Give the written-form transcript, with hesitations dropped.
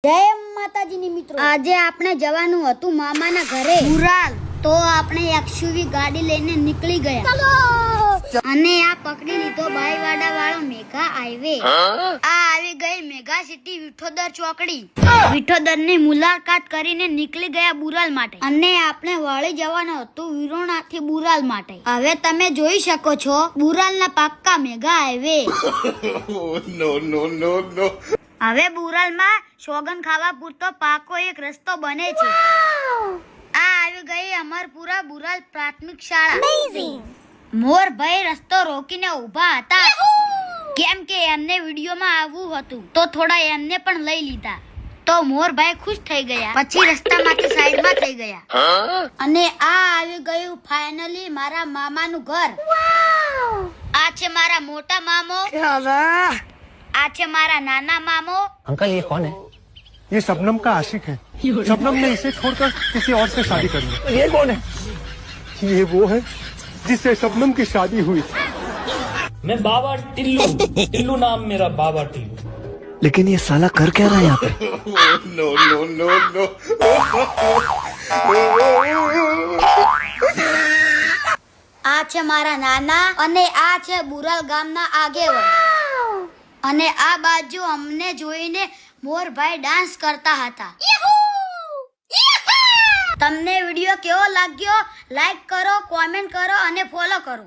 જય માતાજીની મિત્રો, આજે આપણે જવાનું હતું મામાના ઘરે બુરાલ. તો આપણે એક્સયુવી ગાડી લઈને નીકળી ગયા અને આ પકડી લીધો બાઈવાડા વાળો મેઘા હાઈવે. આ આવી ગઈ મેગા સિટી વિઠોદર ચોકડી. વિઠોદર ની મુલાકાત કરીને નીકળી ગયા બુરાલ માટે અને આપણે વાળી જવાનું હતું વિરોણા થી બુરાલ માટે. હવે તમે જોઈ શકો છો બુરાલ ના પાક્કા મેગા હાઈવે. હવે બુરાલમાં સોગન ખાવા પૂરતો પાકો એક રસ્તો બને છે. આ આવી ગઈ અમરપુરા બુરાલ પ્રાથમિક શાળા. મોરભાઈ રસ્તો રોકીને ઊભા હતા કેમ કે એમને વિડીયોમાં આવવું હતું, તો થોડા એમને પણ લઈ લીધા. તો મોરભાઈ ખુશ થઈ ગયા. પછી રસ્તામાંથી સાઈડમાં થઈ ગયા અને આ આવી ગયું ફાઇનલી મારા મામાનું ઘર. આ છે મારા મોટા મામો, આ છે મારા નાના મામો. अंकल ये कौन है? ये शबनम का आशिक है. शबनम ने इसे छोड़कर किसी और से शादी कर ली. ये कौन है? ये वो है जिससे शबनम की शादी हुई थी. मैं बाबा टिल्लू टिल्लू नाम मेरा बाबा टिल्लू. लेकिन ये साला कर क्या रहा है यहाँ पे? આ છે મારા નાના અને આ છે બુરાલ ગામના આગેવાન. અને આ બાજુ અમને જોઈને મોરભાઈ ડાન્સ કરતા હતા. તમને વિડિયો કેવો લાગ્યો? લાઈક કરો, કોમેન્ટ કરો અને ફોલો કરો.